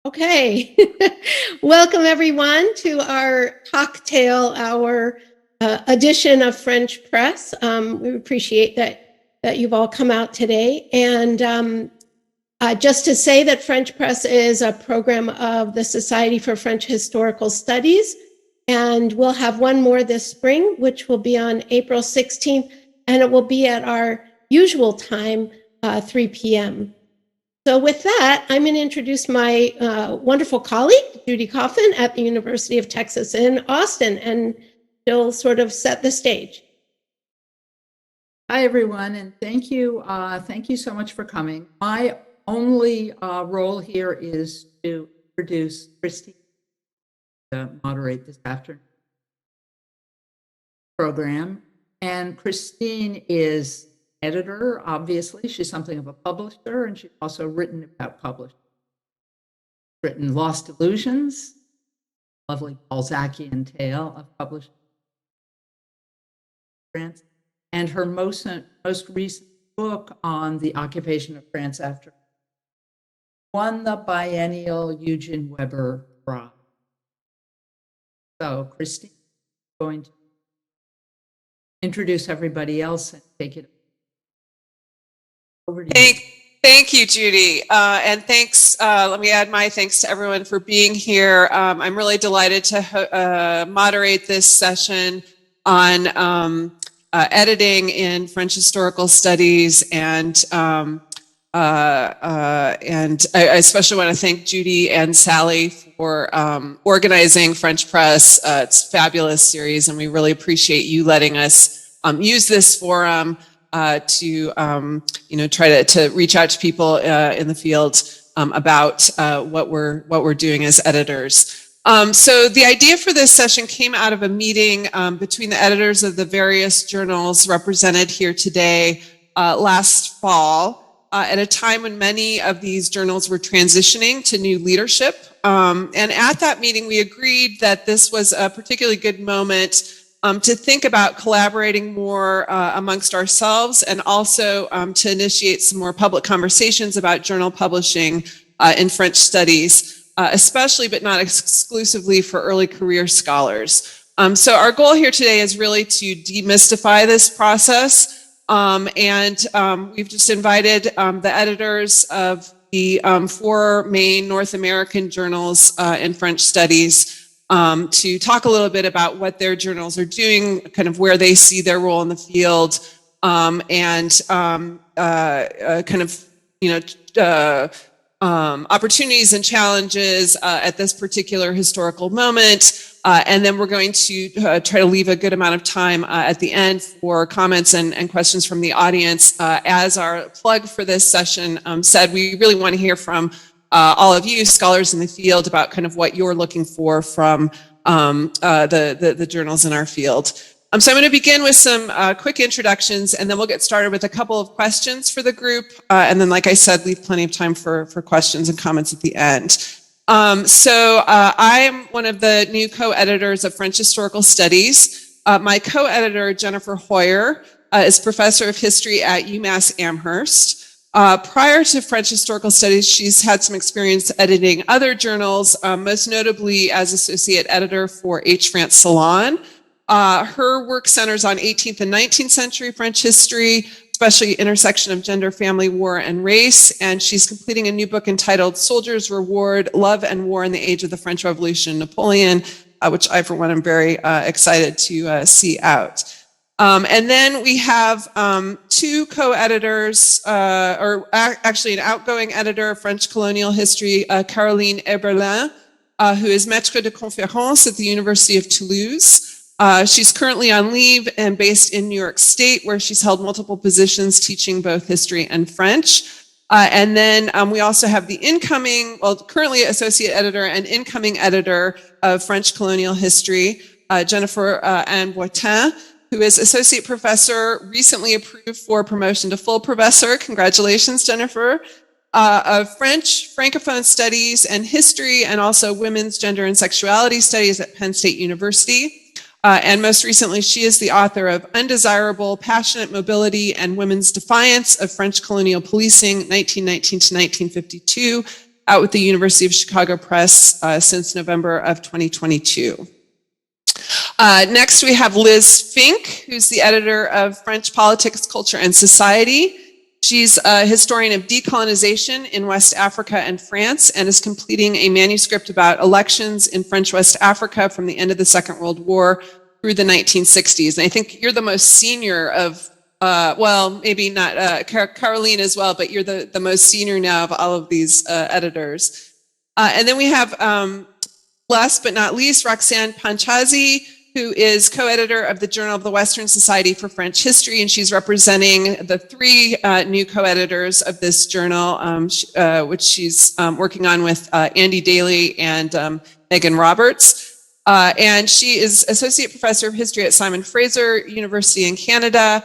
Okay, welcome everyone to our cocktail hour edition of French Press. We appreciate that you've all come out today. And just to say that French Press is a program of the Society for French Historical Studies, and we'll have one more this spring, which will be on April 16th, and it will be at our usual time, 3 p.m. So with that, I'm going to introduce my wonderful colleague, Judy Coffin at the University of Texas in Austin, and she'll sort of set the stage. Hi, everyone, and thank you. Thank you so much for coming. My only role here is to introduce Christine to moderate this afternoon program. And Christine is editor, obviously. She's something of a publisher, and she's also written about publishing. Written Lost Illusions, lovely Balzacian tale of publishing, France, and her most recent book on the occupation of France after won the biennial Eugene Weber Prize. So Christine is going to introduce everybody else and take it over to you. Thank you, Judy. And thanks, let me add my thanks to everyone for being here. I'm really delighted to moderate this session on editing in French historical studies, and I especially want to thank Judy and Sally for organizing French Press. It's a fabulous series, and we really appreciate you letting us use this forum to try to reach out to people in the field about what we're doing as editors. So the idea for this session came out of a meeting between the editors of the various journals represented here today last fall, at a time when many of these journals were transitioning to new leadership. And at that meeting, we agreed that this was a particularly good moment to think about collaborating more amongst ourselves, and also to initiate some more public conversations about journal publishing in French studies, especially but not exclusively for early career scholars. So our goal here today is really to demystify this process. And we've just invited the editors of the 4 main North American journals in French studies to talk a little bit about what their journals are doing, kind of where they see their role in the field, and kind of, opportunities and challenges at this particular historical moment. And then we're going to try to leave a good amount of time at the end for comments and questions from the audience. As our plug for this session said, we really want to hear from all of you scholars in the field about kind of what you're looking for from the journals in our field. So I'm going to begin with some quick introductions, and then we'll get started with a couple of questions for the group. And then, like I said, leave plenty of time for questions and comments at the end. So I am one of the new co-editors of French Historical Studies. My co-editor, Jennifer Hoyer, is professor of history at UMass Amherst. Prior to French Historical Studies, she's had some experience editing other journals, most notably as associate editor for H. France Salon. Her work centers on 18th and 19th century French history, especially intersection of gender, family, war, and race. And she's completing a new book entitled Soldiers' Reward, Love and War in the Age of the French Revolution, Napoleon, which I, for one, am very excited to see out. And then we have 2 co-editors, or actually an outgoing editor of French colonial history, Caroline Eberlin, who is maître de conférence at the University of Toulouse. She's currently on leave and based in New York State, where she's held multiple positions teaching both history and French. And then we also have the currently associate editor and incoming editor of French colonial history, Jennifer Anne Boitin, who is associate professor, recently approved for promotion to full professor. Congratulations, Jennifer. Of French, Francophone studies and history, and also women's gender and sexuality studies at Penn State University. And most recently, she is the author of Undesirable, Passionate Mobility and Women's Defiance of French Colonial Policing, 1919 to 1952, out with the University of Chicago Press since November of 2022. Next, we have Liz Fink, who's the editor of French Politics, Culture, and Society. She's a historian of decolonization in West Africa and France and is completing a manuscript about elections in French West Africa from the end of the Second World War through the 1960s. And I think you're the most senior of, well, maybe not Caroline as well, but you're the most senior now of all of these editors. And then we have, last but not least, Roxanne Panchazi, who is co-editor of the Journal of the Western Society for French History, and she's representing the three new co-editors of this journal, which she's working on with Andy Daly and Megan Roberts. And she is Associate Professor of History at Simon Fraser University in Canada,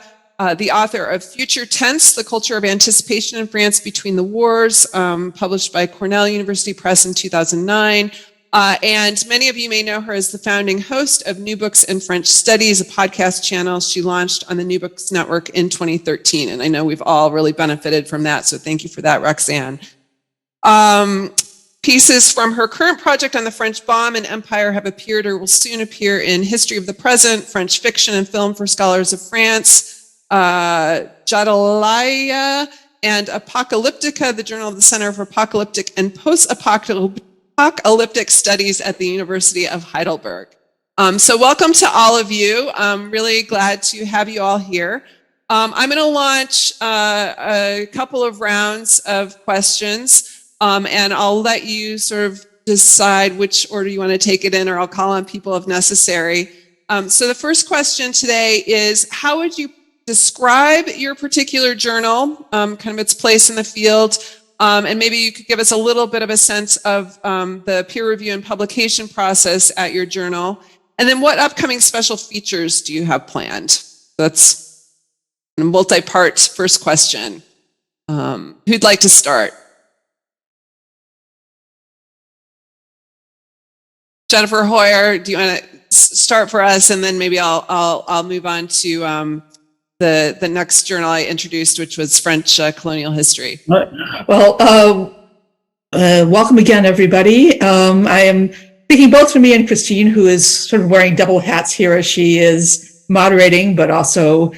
the author of Future Tense, The Culture of Anticipation in France Between the Wars, published by Cornell University Press in 2009. And many of you may know her as the founding host of New Books in French Studies, a podcast channel she launched on the New Books Network in 2013. And I know we've all really benefited from that. So thank you for that, Roxanne. Pieces from her current project on the French Bomb and Empire have appeared or will soon appear in History of the Present, French Fiction and Film for Scholars of France, Jadalaya, and Apocalyptica, the Journal of the Center for Apocalyptic and Post-Apocalyptic Studies at the University of Heidelberg. So welcome to all of you. I'm really glad to have you all here. I'm going to launch a couple of rounds of questions, and I'll let you sort of decide which order you want to take it in, or I'll call on people if necessary. So the first question today is, how would you describe your particular journal, kind of its place in the field? And maybe you could give us a little bit of a sense of the peer review and publication process at your journal. And then what upcoming special features do you have planned? That's a multi-part first question. Who'd like to start? Jennifer Hoyer, do you want to start for us? And then maybe I'll move on to the next journal I introduced, which was French colonial history. Well, welcome again, everybody. I am speaking both for me and Christine, who is sort of wearing double hats here as she is moderating, but also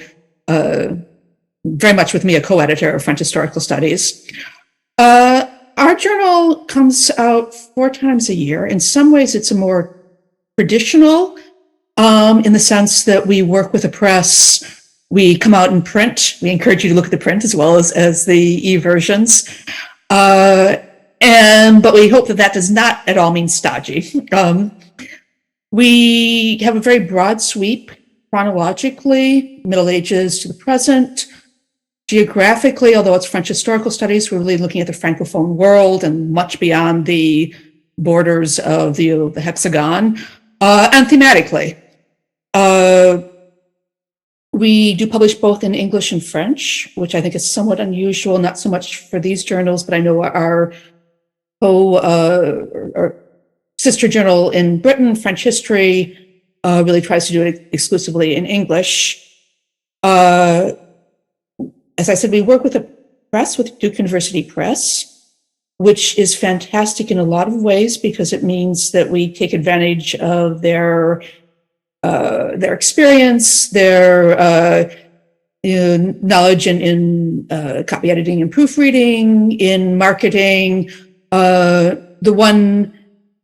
very much with me, a co-editor of French Historical Studies. Our journal comes out 4 times a year. In some ways, it's a more traditional in the sense that we work with a press. We come out in print. We encourage you to look at the print as well as the e-versions. But we hope that does not at all mean stodgy. We have a very broad sweep chronologically, Middle Ages to the present. Geographically, although it's French Historical Studies, we're really looking at the Francophone world and much beyond the borders of the hexagon. And thematically, we do publish both in English and French, which I think is somewhat unusual, not so much for these journals, but I know our sister journal in Britain, French History, really tries to do it exclusively in English. As I said, we work with a press, with Duke University Press, which is fantastic in a lot of ways because it means that we take advantage of their experience, their knowledge in copy editing and proofreading, in marketing. The one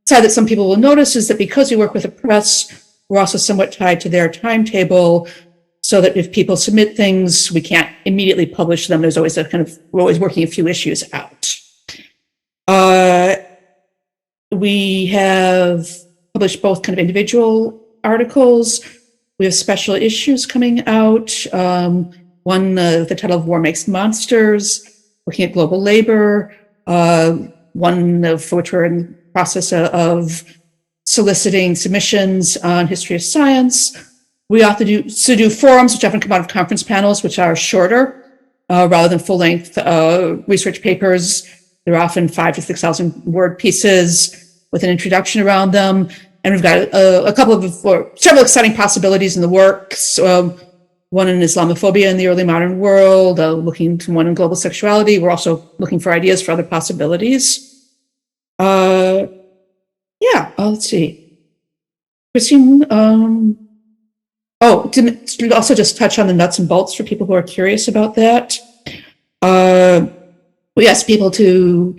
side that some people will notice is that because we work with a press, we're also somewhat tied to their timetable, so that if people submit things, we can't immediately publish them. There's always we're always working a few issues out. We have published both kind of individual articles. We have special issues coming out. One, the title of War Makes Monsters, looking at global labor. One for which we're in the process of soliciting submissions on history of science. We also do forums, which often come out of conference panels, which are shorter, rather than full-length research papers. They're often 5,000 to 6,000 word pieces with an introduction around them. And we've got several exciting possibilities in the works. One in Islamophobia in the early modern world, looking to one in global sexuality. We're also looking for ideas for other possibilities. Yeah, let's see. Christine, to also just touch on the nuts and bolts for people who are curious about that. We asked people to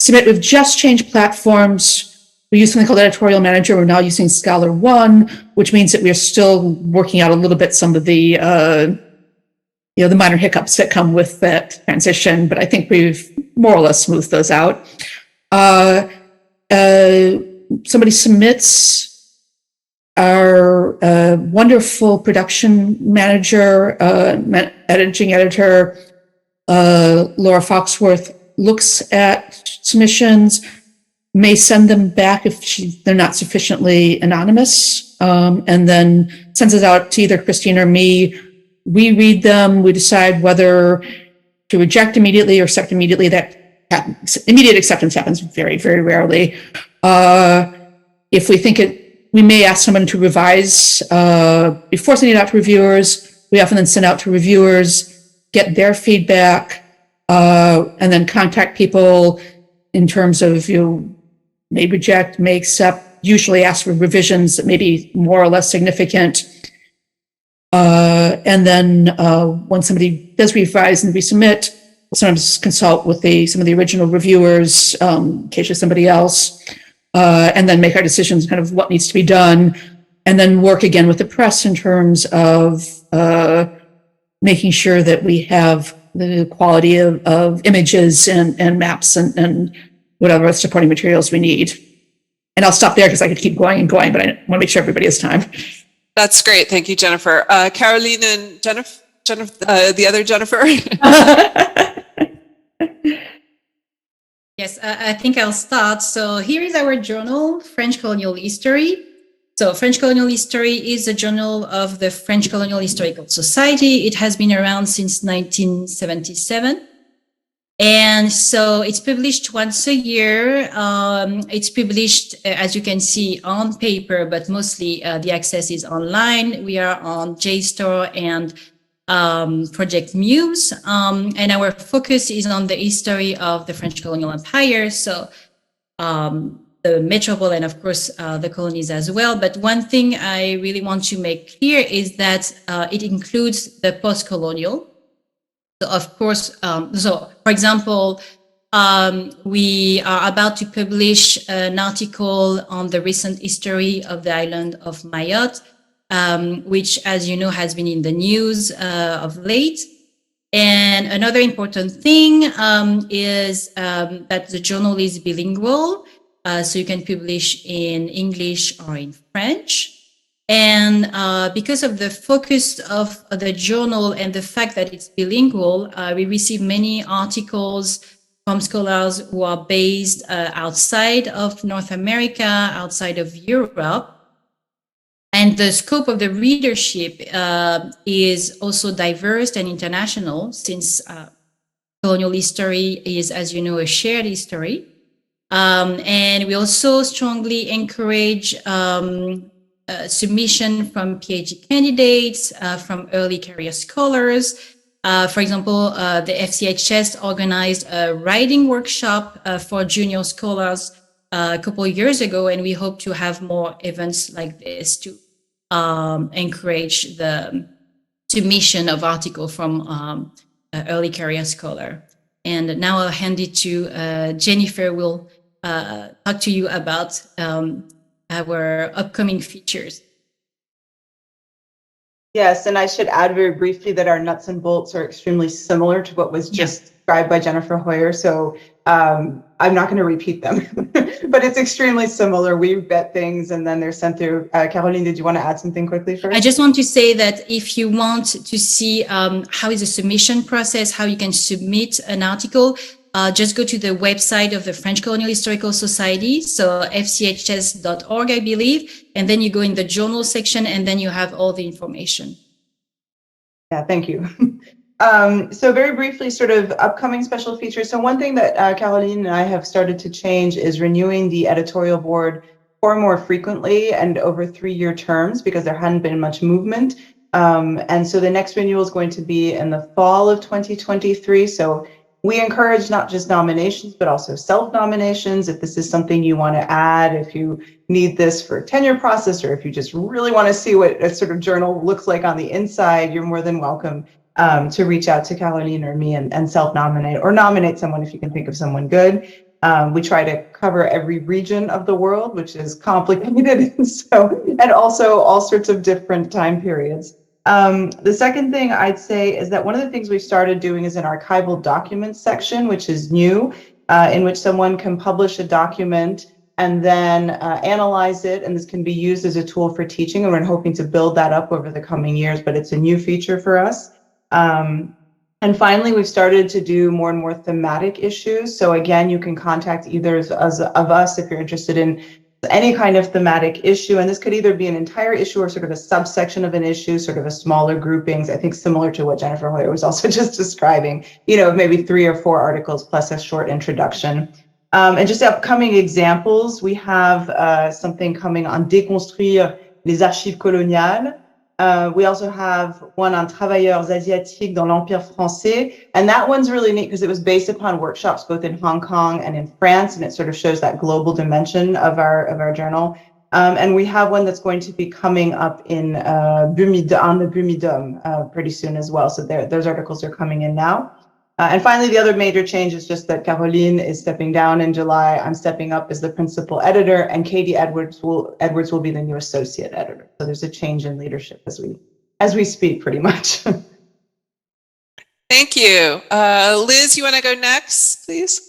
submit. We've just changed platforms. We use something called Editorial Manager. We're now using Scholar One, which means that we're still working out a little bit some of the the minor hiccups that come with that transition. But I think we've more or less smoothed those out. Somebody submits. Our wonderful production manager, editing editor, Laura Foxworth, looks at submissions, may send them back if they're not sufficiently anonymous, and then sends it out to either Christine or me. We read them, we decide whether to reject immediately or accept immediately. That happens. Immediate acceptance happens very, very rarely. If we think we may ask someone to revise before sending it out to reviewers. We often then send out to reviewers, get their feedback, and then contact people in terms of may reject, may accept, usually ask for revisions that may be more or less significant. And then when somebody does revise and resubmit, we'll sometimes consult with some of the original reviewers, in case there's somebody else. And then make our decisions kind of what needs to be done, and then work again with the press in terms of making sure that we have the quality of images and maps and whatever supporting materials we need. And I'll stop there because I could keep going and going, but I want to make sure everybody has time. That's great. Thank you, Jennifer. Caroline and Jennifer, the other Jennifer. Yes, I think I'll start. So here is our journal, French Colonial History. So French Colonial History is a journal of the French Colonial Historical Society. It has been around since 1977. And so it's published once a year. It's published, as you can see, on paper, but mostly the access is online. We are on JSTOR and Project Muse, and our focus is on the history of the French colonial empire, so the metropole and of course the colonies as well. But one thing I really want to make clear is that it includes the post-colonial. So of course, so for example, we are about to publish an article on the recent history of the island of Mayotte, which, as you know, has been in the news of late. And another important thing is that the journal is bilingual, so you can publish in English or in French. And because of the focus of the journal and the fact that it's bilingual, we receive many articles from scholars who are based outside of North America, outside of Europe. And the scope of the readership is also diverse and international, since colonial history is, as you know, a shared history. And we also strongly encourage submission from PhD candidates, from early career scholars. For example, the FCHS organized a writing workshop for junior scholars a couple of years ago, and we hope to have more events like this to encourage the submission of article from early career scholar. And now I'll hand it to Jennifer, who will talk to you about our upcoming features. Yes, and I should add very briefly that our nuts and bolts are extremely similar to what was just described by Jennifer Hoyer. So I'm not going to repeat them, but it's extremely similar. We vet things and then they're sent through. Caroline, did you want to add something quickly first? I just want to say that if you want to see how is the submission process, how you can submit an article, just go to the website of the French Colonial Historical Society, so fchs.org, I believe, and then you go in the journal section and then you have all the information. Yeah, thank you. So very briefly, sort of upcoming special features. So one thing that Caroline and I have started to change is renewing the editorial board far more frequently and over 3-year terms, because there hadn't been much movement. And so the next renewal is going to be in the fall of 2023. So We encourage not just nominations, but also self-nominations. If this is something you want to add, if you need this for tenure process, or if you just really want to see what a sort of journal looks like on the inside, you're more than welcome to reach out to Caroline or me and self-nominate, or nominate someone if you can think of someone good. We try to cover every region of the world, which is complicated, and also all sorts of different time periods. The second thing I'd say is that one of the things we started doing is an archival documents section, which is new, in which someone can publish a document and then analyze it, and this can be used as a tool for teaching, and we're hoping to build that up over the coming years, but it's a new feature for us. And finally, we've started to do more and more thematic issues. So again, you can contact either of us if you're interested in any kind of thematic issue. And this could either be an entire issue or sort of a subsection of an issue, sort of a smaller groupings, I think similar to what Jennifer Hoyer was also just describing, maybe 3 or 4 articles plus a short introduction. And just upcoming examples, we have something coming on déconstruire les archives coloniales. We also have one on travailleurs asiatiques dans l'Empire français. And that one's really neat because it was based upon workshops both in Hong Kong and in France. And it sort of shows that global dimension of our journal. And we have one that's going to be coming up in on the Bumidum pretty soon as well. So those articles are coming in now. And finally, the other major change is just that Caroline is stepping down in July. I'm stepping up as the principal editor, and Katie Edwards will be the new associate editor. So there's a change in leadership as we speak, pretty much. Thank you. Liz, you want to go next, please?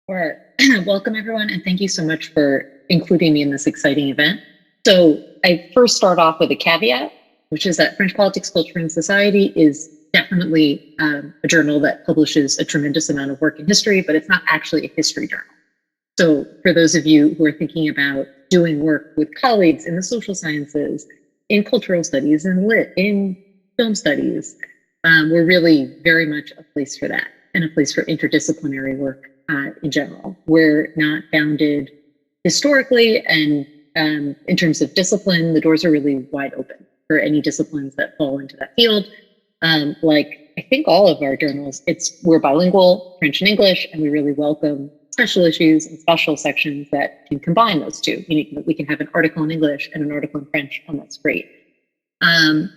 Sure. Welcome, everyone, and thank you so much for including me in this exciting event. So I first start off with a caveat, which is that French Politics, Culture, and Society is definitely a journal that publishes a tremendous amount of work in history, but it's not actually a history journal. So for those of you who are thinking about doing work with colleagues in the social sciences, in cultural studies, in film studies, we're really very much a place for that, and a place for interdisciplinary work in general. We're not bounded historically, and in terms of discipline, the doors are really wide open for any disciplines that fall into that field. Like I think all of our journals, we're bilingual, French and English, and we really welcome special issues and special sections that can combine those two. We can have an article in English and an article in French, and that's great. Not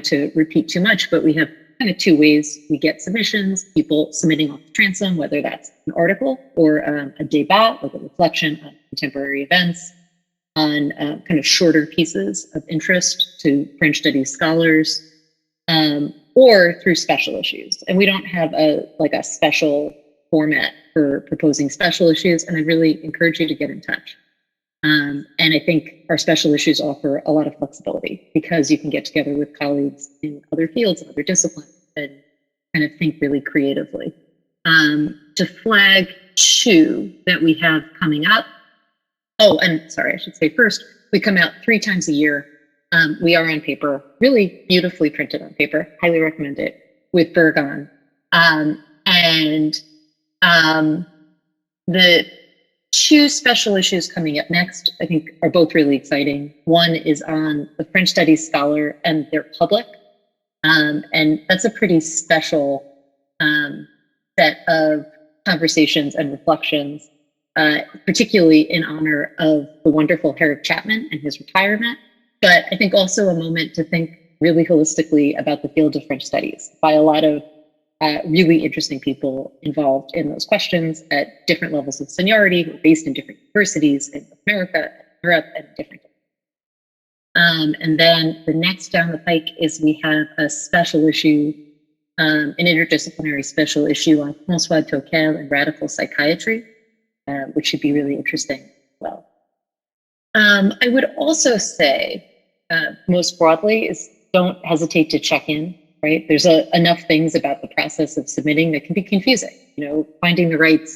to repeat too much, but we have kind of 2 ways we get submissions: people submitting off the transom, whether that's an article or a débat, like a reflection on contemporary events, on kind of shorter pieces of interest to French studies scholars, or through special issues. And we don't have a special format for proposing special issues, and I really encourage you to get in touch. And I think our special issues offer a lot of flexibility because you can get together with colleagues in other fields and other disciplines and kind of think really creatively. To flag 2 that we have coming up. Oh, and sorry, I should say first, we come out 3 times a year. We are on paper, really beautifully printed on paper. Highly recommend it, with Bergon. The 2 special issues coming up next, I think, are both really exciting. One is on the French studies scholar and their public. And that's a pretty special set of conversations and reflections, particularly in honor of the wonderful Herrick Chapman and his retirement. But I think also a moment to think really holistically about the field of French studies by a lot of really interesting people involved in those questions at different levels of seniority, who are based in different universities in America, Europe, and different. And then the next down the pike is we have a special issue, an interdisciplinary special issue on François Toquel and radical psychiatry, which should be really interesting as well. I would also say, most broadly, is don't hesitate to check in, right? There's enough things about the process of submitting that can be confusing. Finding the right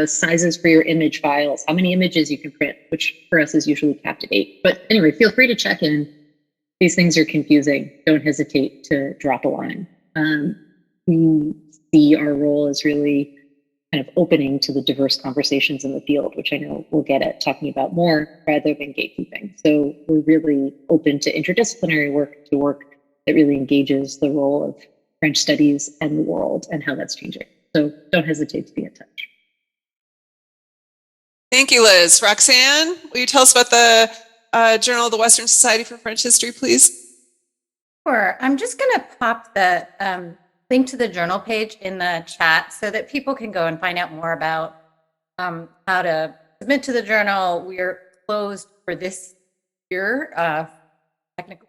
sizes for your image files, how many images you can print, which for us is usually capped at 8. But anyway, feel free to check in. These things are confusing. Don't hesitate to drop a line. We see our role as really kind of opening to the diverse conversations in the field, which I know we'll get at talking about more, rather than gatekeeping. So we're really open to interdisciplinary work, to work that really engages the role of French studies and the world and how that's changing. So don't hesitate to be in touch. Thank you, Liz. Roxanne, will you tell us about the Journal of the Western Society for French History, please? Sure. I'm just going to pop the link to the journal page in the chat so that people can go and find out more about how to submit to the journal. We're closed for this year, technically.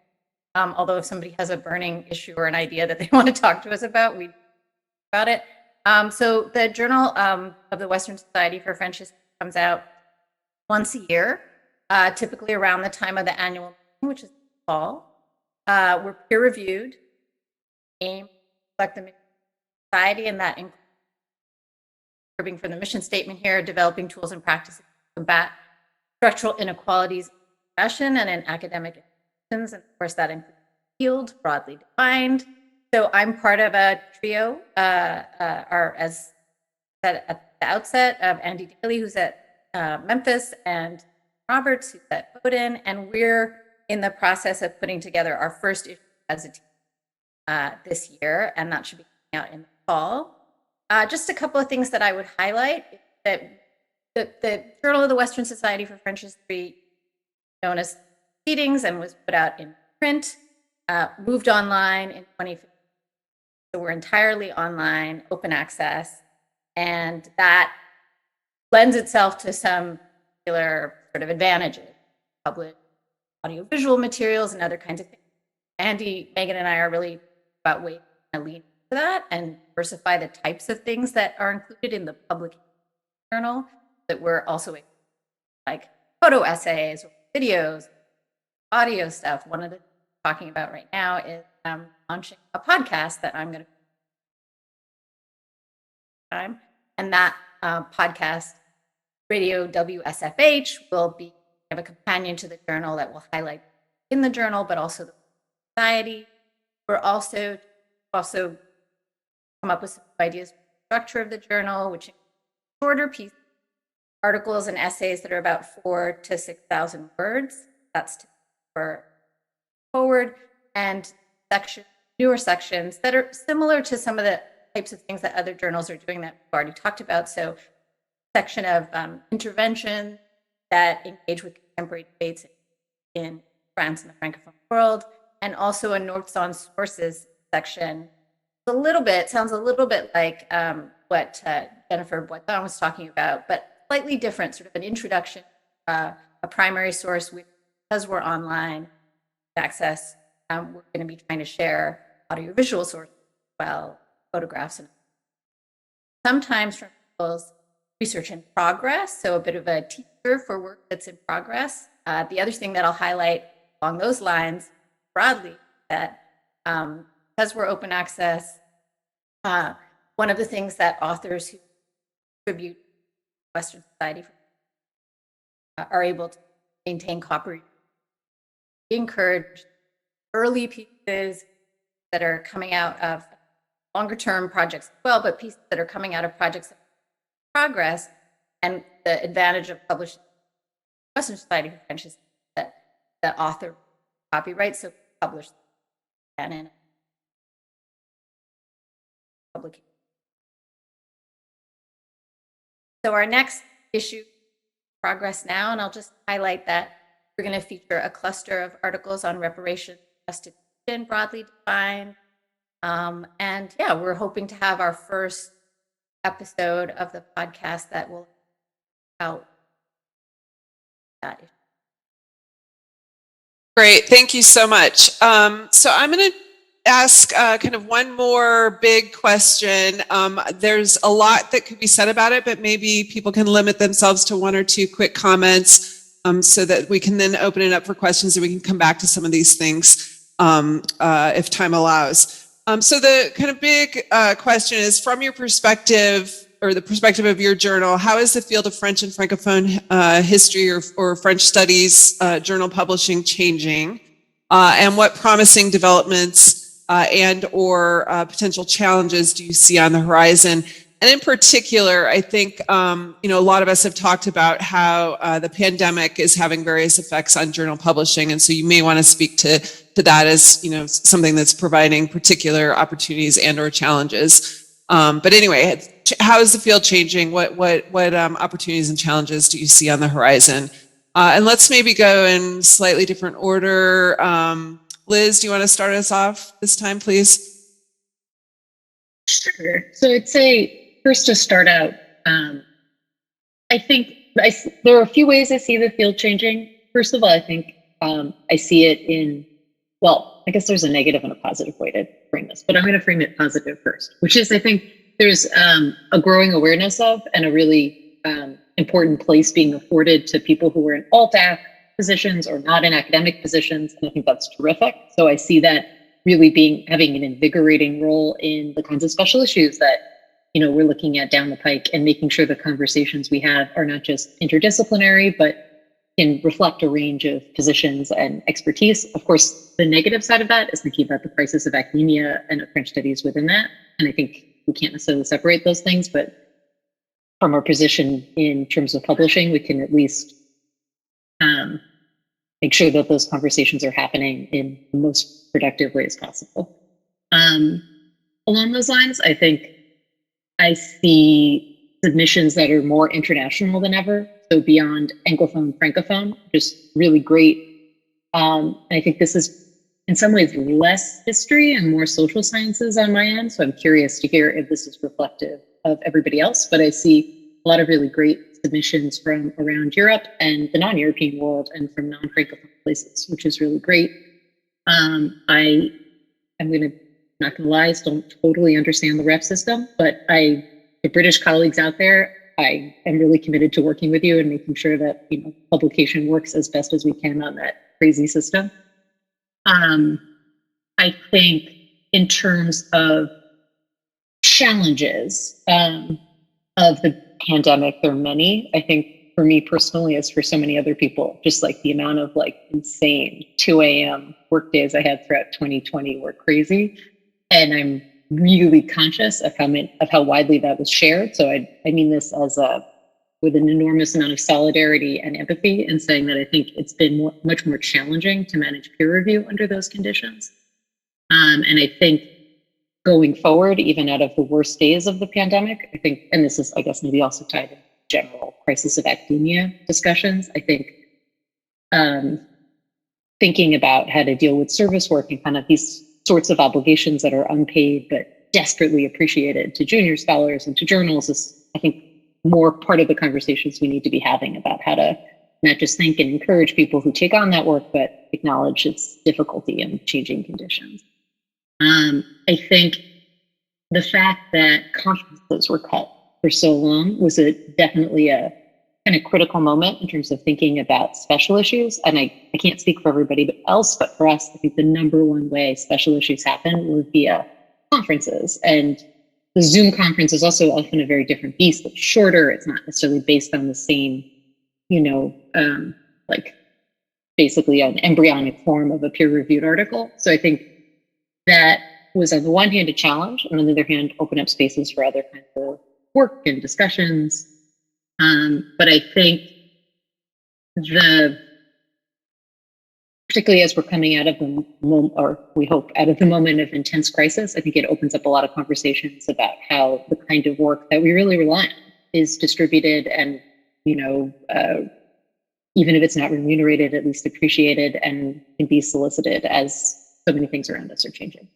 Although if somebody has a burning issue or an idea that they want to talk to us about, we about it. So the Journal of the Western Society for French History comes out once a year, typically around the time of the annual meeting, which is fall. We're peer reviewed, aim to reflect the mission of the society, and that includes curbing from the mission statement here, developing tools and practices to combat structural inequalities in profession and in academic institutions, and of course that includes field, broadly defined. So I'm part of a trio, as said at the outset, of Andy Daly, who's at Memphis, and Roberts, who's at Bowdoin, and we're in the process of putting together our first issue as a team this year, and that should be coming out in the fall. Just a couple of things that I would highlight: that the Journal of the Western Society for French History, known as Proceedings, and was put out in print, moved online in 2015. So we're entirely online, open access, and that lends itself to some particular sort of advantages, public audiovisual materials and other kinds of things. Andy, Megan, and I are really about ways to lean into that and diversify the types of things that are included in the public journal, that we're also like photo essays, or videos, audio stuff. One of the things we're talking about right now is launching a podcast that I'm going to time, and that podcast, Radio WSFH, will be kind of a companion to the journal that will highlight in the journal, but also the society. We're also come up with some ideas for the structure of the journal, which includes shorter pieces, articles and essays that are about 4,000 to 6,000 words. That's for forward, and newer sections that are similar to some of the types of things that other journals are doing that we've already talked about. So section of intervention that engage with contemporary debates in France and the Francophone world, and also a notes on sources section. Sounds a little bit like what Jennifer Boitin was talking about, but slightly different, sort of an introduction, a primary source, because we're online access. We're going to be trying to share audiovisual sources as well, photographs, and sometimes from people's research in progress, so a bit of a teaser for work that's in progress. The other thing that I'll highlight along those lines broadly, that because we're open access, one of the things that authors who contribute to Western Society are able to maintain copyright. We encourage early pieces that are coming out of longer term projects as well, but pieces that are coming out of projects in progress. And the advantage of publishing Western Society for French is that the author copyright, so publish and in publication. So our next issue, progress now, and I'll just highlight that we're going to feature a cluster of articles on reparations, restitution, broadly defined. And yeah, we're hoping to have our first episode of the podcast that will out that issue. Great, thank you so much. So I'm going to ask kind of one more big question. There's a lot that could be said about it, but maybe people can limit themselves to one or two quick comments so that we can then open it up for questions and we can come back to some of these things if time allows. So the kind of big question is, from your perspective, or the perspective of your journal, how is the field of French and Francophone history or French studies journal publishing changing? And what promising developments and or potential challenges do you see on the horizon? And in particular, I think, a lot of us have talked about how the pandemic is having various effects on journal publishing. And so you may want to speak to that as, something that's providing particular opportunities and or challenges. But anyway, how is the field changing? What opportunities and challenges do you see on the horizon? And let's maybe go in slightly different order. Liz, do you want to start us off this time, please? Sure. So I'd say first to start out, I think there are a few ways I see the field changing. First of all, I think I see it in, I guess there's a negative and a positive way to frame this, but I'm going to frame it positive first, which is I think there's a growing awareness of and a really important place being afforded to people who are in alt-ac positions or not in academic positions. And I think that's terrific. So I see that really having an invigorating role in the kinds of special issues that we're looking at down the pike, and making sure the conversations we have are not just interdisciplinary, but can reflect a range of positions and expertise. Of course, the negative side of that is thinking about the crisis of academia and of French studies within that. And I think we can't necessarily separate those things, but from our position in terms of publishing, we can at least make sure that those conversations are happening in the most productive ways possible. Along those lines, I think I see submissions that are more international than ever. So beyond Anglophone, Francophone, just really great. I think this is in some ways less history and more social sciences on my end. So I'm curious to hear if this is reflective of everybody else, but I see a lot of really great submissions from around Europe and the non-European world and from non-Francophone places, which is really great. I'm not gonna lie, I don't totally understand the rep system, but the British colleagues out there, I am really committed to working with you and making sure that publication works as best as we can on that crazy system. I think in terms of challenges of the pandemic, there are many. I think for me personally, as for so many other people, just like the amount of insane 2 a.m. work days I had throughout 2020 were crazy. And I'm really conscious of how widely that was shared. So I mean this as with an enormous amount of solidarity and empathy, and saying that I think it's been much more challenging to manage peer review under those conditions. And I think going forward, even out of the worst days of the pandemic, I think, and this is, I guess, maybe also tied in general crisis of academia discussions, I think thinking about how to deal with service work and kind of these sorts of obligations that are unpaid but desperately appreciated to junior scholars and to journals is, I think, more part of the conversations we need to be having about how to not just thank and encourage people who take on that work, but acknowledge its difficulty and changing conditions. I think the fact that conferences were cut for so long was definitely a kind of critical moment in terms of thinking about special issues. And I can't speak for everybody else, but for us, I think the number one way special issues happen was via conferences. And the Zoom conference is also often a very different beast. It's shorter. It's not necessarily based on the same, basically an embryonic form of a peer-reviewed article. So I think that was on the one hand a challenge, and on the other hand, open up spaces for other kinds of work and discussions. But I think particularly as we're coming out of the moment, or we hope out of the moment of intense crisis, I think it opens up a lot of conversations about how the kind of work that we really rely on is distributed and, even if it's not remunerated, at least appreciated and can be solicited as so many things around us are changing.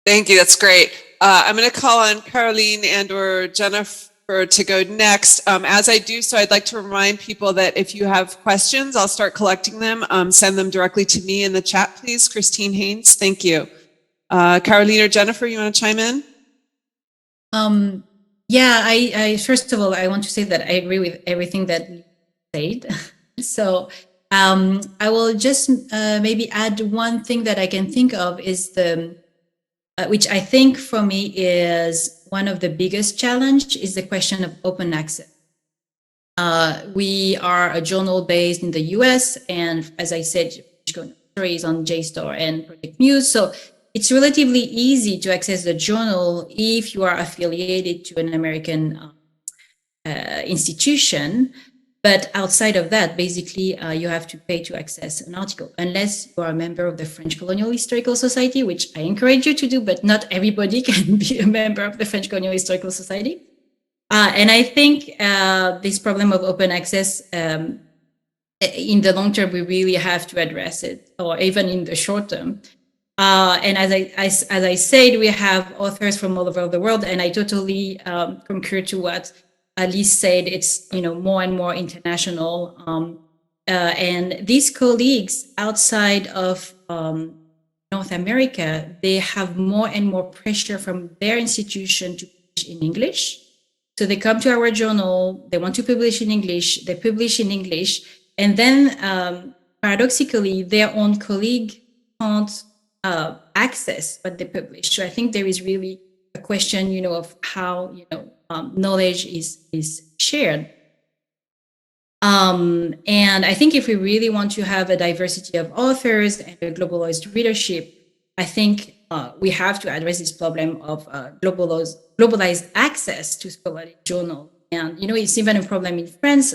Thank you. That's great. I'm going to call on Caroline and or Jennifer to go next. As I do so, I'd like to remind people that if you have questions, I'll start collecting them. Send them directly to me in the chat, please. Christine Haynes, thank you. Caroline or Jennifer, you want to chime in? I first of all, I want to say that I agree with everything that you said. So I will just maybe add one thing that I can think of is which I think for me is one of the biggest challenge is the question of open access. We are a journal based in the US, and as I said, is on JSTOR and Project Muse. So it's relatively easy to access the journal if you are affiliated to an American institution. But outside of that, basically, you have to pay to access an article, unless you are a member of the French Colonial Historical Society, which I encourage you to do, but not everybody can be a member of the French Colonial Historical Society. And I think this problem of open access, in the long term, we really have to address it, or even in the short term. And as I said, we have authors from all over the world, and I totally concur to what Alice said. It's more and more international, and these colleagues outside of North America, they have more and more pressure from their institution to publish in English. So they come to our journal, they want to publish in English, they publish in English, and then paradoxically, their own colleague can't access what they publish. So I think there is really a question, of how knowledge is shared. And I think if we really want to have a diversity of authors and a globalized readership, I think we have to address this problem of globalized access to scholarly journals. And it's even a problem in France.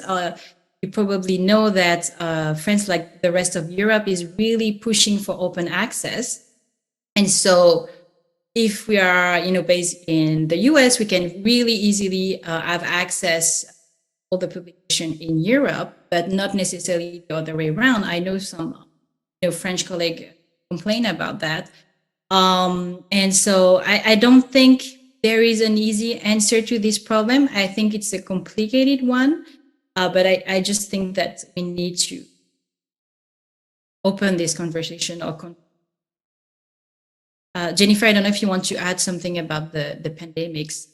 You probably know that France, like the rest of Europe, is really pushing for open access. And so if we are, based in the US, we can really easily have access to all the publication in Europe, but not necessarily the other way around. I know some French colleagues complain about that. And so I don't think there is an easy answer to this problem. I think it's a complicated one. But I just think that we need to open this conversation. Jennifer, I don't know if you want to add something about the pandemics.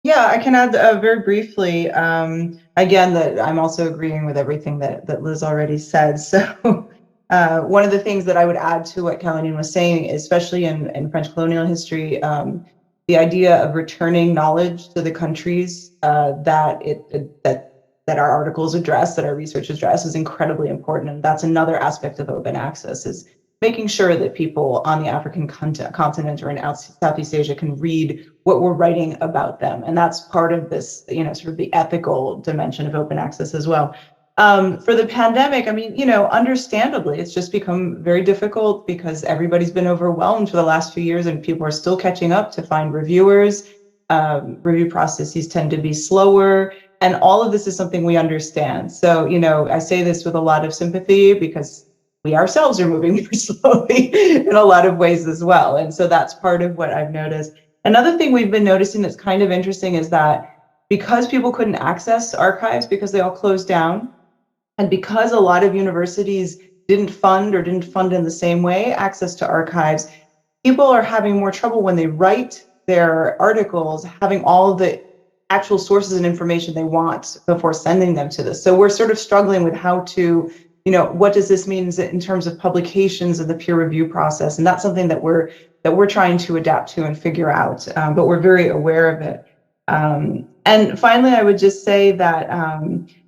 Yeah, I can add very briefly. Again, that I'm also agreeing with everything that Liz already said. So one of the things that I would add to what Caroline was saying, especially in French colonial history, the idea of returning knowledge to the countries that our articles address, that our research address, is incredibly important. And that's another aspect of open access, is making sure that people on the African continent or in Southeast Asia can read what we're writing about them. And that's part of this, sort of the ethical dimension of open access as well. For the pandemic, I mean, understandably, it's just become very difficult because everybody's been overwhelmed for the last few years, and people are still catching up to find reviewers. Review processes tend to be slower, and all of this is something we understand. So, I say this with a lot of sympathy because we ourselves are moving more slowly in a lot of ways as well. And so that's part of what I've noticed. Another thing we've been noticing that's kind of interesting is that because people couldn't access archives because they all closed down, and because a lot of universities didn't fund in the same way access to archives, people are having more trouble when they write their articles, having all the actual sources and information they want before sending them to this. So we're sort of struggling with how to, what does this mean in terms of publications and the peer review process? And that's something that we're trying to adapt to and figure out, but we're very aware of it. And finally, I would just say that,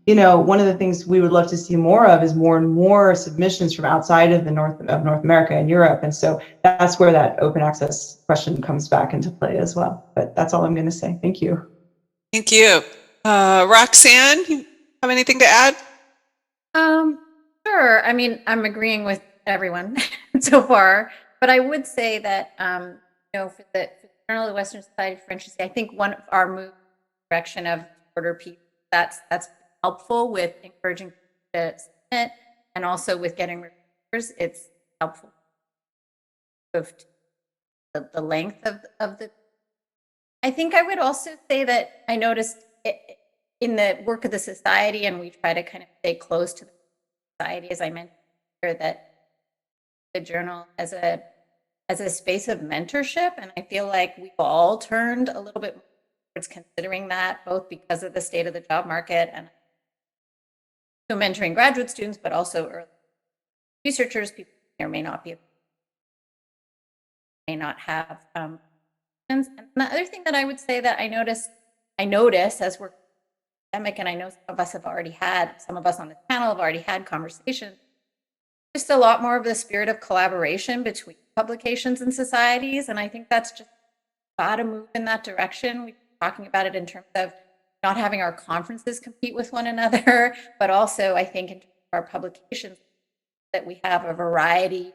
one of the things we would love to see more of is more and more submissions from outside of North America and Europe. And so that's where that open access question comes back into play as well. But that's all I'm going to say. Thank you. Thank you. Roxanne, you have anything to add? Sure. I mean, I'm agreeing with everyone so far, but I would say that, for the Journal of the Western Society of French History, I think one of our move in the direction of order people, that's helpful with encouraging people to submit, and also with getting reviewers. It's helpful of the length of the. I think I would also say that I noticed in the work of the society, and we try to kind of stay close to the society, as I mentioned earlier, that the journal as a space of mentorship, and I feel like we've all turned a little bit more towards considering that, both because of the state of the job market and so mentoring graduate students, but also early researchers, people may or may not be, may not have. And the other thing that I would say that I notice as we're pandemic, and I know some of us on the panel have already had conversations, just a lot more of the spirit of collaboration between publications and societies. And I think that's just got to move in that direction. We're talking about it in terms of not having our conferences compete with one another, but also I think in terms of our publications that we have a variety,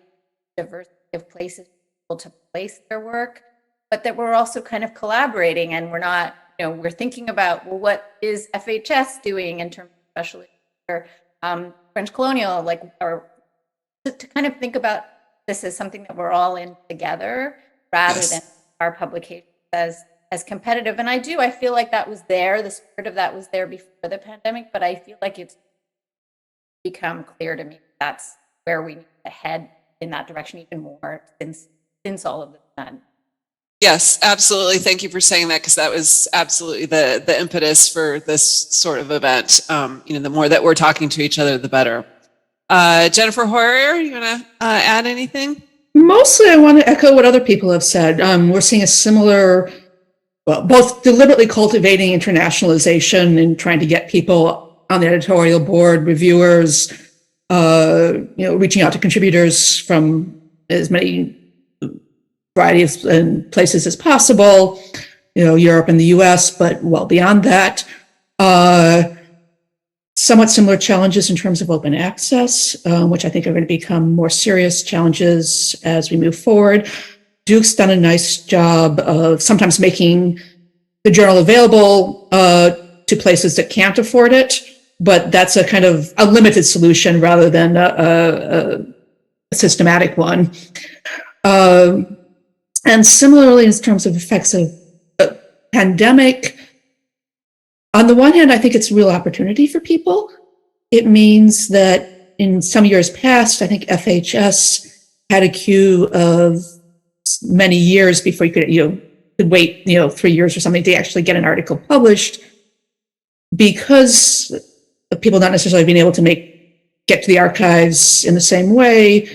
diversity of places for people to place their work, but that we're also kind of collaborating, and we're not, we're thinking about, well, what is FHS doing in terms of special or French colonial, or to kind of think about this as something that we're all in together rather than our publications as competitive. And I feel like that was there, the spirit of that was there before the pandemic, but I feel like it's become clear to me that's where we need to head in that direction even more since all of this done. Yes, absolutely. Thank you for saying that, because that was absolutely the impetus for this sort of event. The more that we're talking to each other, the better. Jennifer Hoyer, you want to add anything? Mostly, I want to echo what other people have said. We're seeing a similar, both deliberately cultivating internationalization and trying to get people on the editorial board, reviewers, reaching out to contributors from as many varieties and places as possible, Europe and the US, but well beyond that. Somewhat similar challenges in terms of open access, which I think are going to become more serious challenges as we move forward. Duke's done a nice job of sometimes making the journal available to places that can't afford it, but that's a kind of a limited solution rather than a systematic one. And similarly, in terms of effects of the pandemic, on the one hand, I think it's a real opportunity for people. It means that in some years past, I think FHS had a queue of many years before you could wait, 3 years or something to actually get an article published, because of people not necessarily being able to get to the archives in the same way.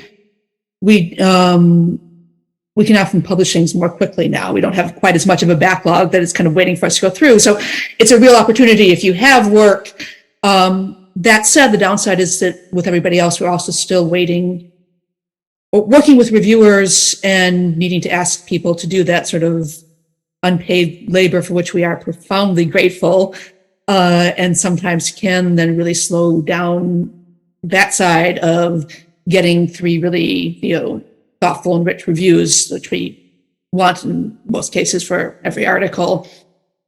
We can often publish things more quickly now. We don't have quite as much of a backlog that is kind of waiting for us to go through. So it's a real opportunity if you have work. That said, the downside is that with everybody else, we're also still working with reviewers and needing to ask people to do that sort of unpaid labor for which we are profoundly grateful, and sometimes can then really slow down that side of getting 3 really, thoughtful and rich reviews, which we want in most cases for every article.